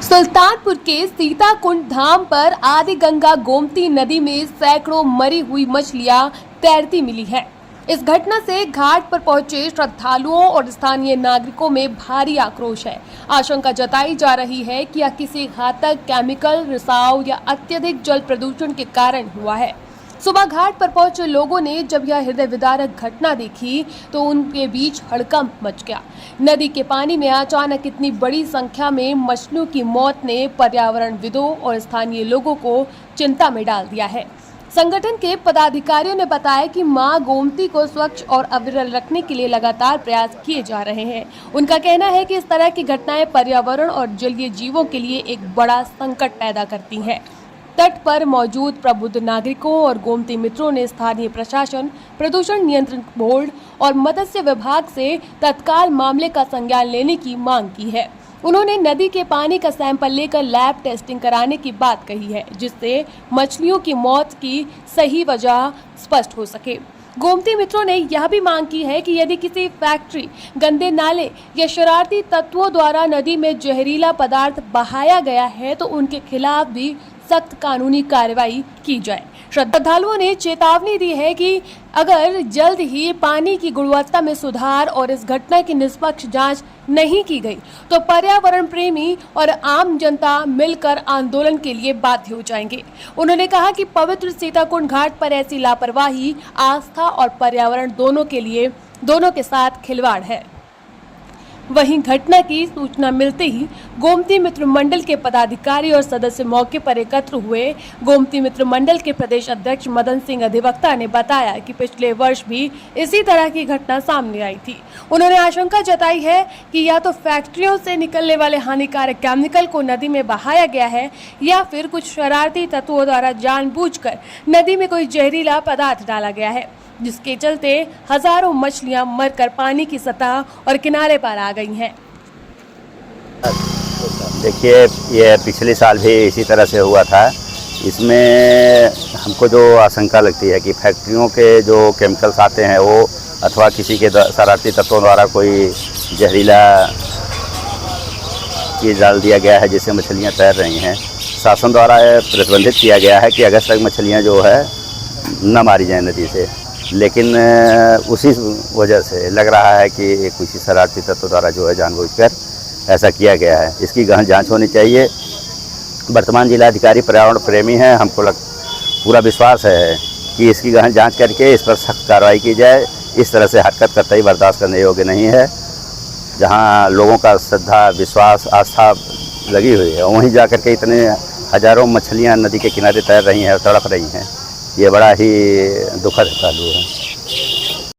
सुल्तानपुर के सीताकुंड धाम पर आदि गंगा गोमती नदी में सैकड़ों मरी हुई मछलियां तैरती मिली हैं। इस घटना से घाट पर पहुंचे श्रद्धालुओं और स्थानीय नागरिकों में भारी आक्रोश है। आशंका जताई जा रही है कि यह किसी घातक केमिकल रिसाव या अत्यधिक जल प्रदूषण के कारण हुआ है। सुबह घाट पर पहुंचे लोगों ने जब यह हृदय विदारक घटना देखी तो उनके बीच हड़कंप मच गया। नदी के पानी में अचानक इतनी बड़ी संख्या में मछलियों की मौत ने पर्यावरणविदों और स्थानीय लोगों को चिंता में डाल दिया है। संगठन के पदाधिकारियों ने बताया कि मां गोमती को स्वच्छ और अविरल रखने के लिए लगातार प्रयास किए जा रहे हैं। उनका कहना है कि इस तरह की घटनाएं पर्यावरण और जलीय जीवों के लिए एक बड़ा संकट पैदा करती हैं। तट पर मौजूद प्रबुद्ध नागरिकों और गोमती मित्रों ने स्थानीय प्रशासन, प्रदूषण नियंत्रण बोर्ड और मत्स्य विभाग से तत्काल मामले का संज्ञान लेने की मांग की है। उन्होंने नदी के पानी का सैंपल लेकर लैब टेस्टिंग कराने की बात कही है, जिससे मछलियों की मौत की सही वजह स्पष्ट हो सके। गोमती मित्रों ने यह भी मांग की है कि यदि किसी फैक्ट्री, गंदे नाले या शरारती तत्वों द्वारा नदी में जहरीला पदार्थ बहाया गया है तो उनके खिलाफ भी सख्त कानूनी कार्रवाई की जाए। श्रद्धालुओं ने चेतावनी दी है कि अगर जल्द ही पानी की गुणवत्ता में सुधार और इस घटना की निष्पक्ष जांच नहीं की गई तो पर्यावरण प्रेमी और आम जनता मिलकर आंदोलन के लिए बाध्य हो जाएंगे। उन्होंने कहा कि पवित्र सीताकुंड घाट पर ऐसी लापरवाही आस्था और पर्यावरण दोनों के साथ खिलवाड़ है। वहीं घटना की सूचना मिलते ही गोमती मित्र मंडल के पदाधिकारी और सदस्य मौके पर एकत्र हुए। गोमती मित्र मंडल के प्रदेश अध्यक्ष मदन सिंह अधिवक्ता ने बताया कि पिछले वर्ष भी इसी तरह की घटना सामने आई थी। उन्होंने आशंका जताई है कि या तो फैक्ट्रियों से निकलने वाले हानिकारक केमिकल को नदी में बहाया गया है या फिर कुछ शरारती तत्वों द्वारा जानबूझकर नदी में कोई जहरीला पदार्थ डाला गया है, जिसके चलते हजारों मछलियां मरकर पानी की सतह और किनारे पर आ गई हैं। देखिए, ये पिछले साल भी इसी तरह से हुआ था। इसमें हमको जो आशंका लगती है कि फैक्ट्रियों के जो केमिकल्स आते हैं वो अथवा किसी के शरारती तत्वों द्वारा कोई जहरीला चीज़ डाल दिया गया है जिससे मछलियां तैर रही हैं। शासन द्वारा प्रतिबंधित किया गया है कि अगस्त तक मछलियां जो है न मारी जाए नदी से, लेकिन उसी वजह से लग रहा है कि किसी शरारती तत्व द्वारा जो है जानबूझकर ऐसा किया गया है। इसकी गहन जांच होनी चाहिए। वर्तमान जिलाधिकारी पर्यावरण प्रेमी हैं, हमको पूरा विश्वास है कि इसकी गहन जांच करके इस पर सख्त कार्रवाई की जाए। इस तरह से हरकत कतई बर्दाश्त करने योग्य नहीं है। जहां लोगों का श्रद्धा, विश्वास, आस्था लगी हुई है, वहीं जाकर के इतने हजारों मछलियां नदी के किनारे तैर रही हैं और तड़प रही हैं। ये बड़ा ही दुखद पहलू है।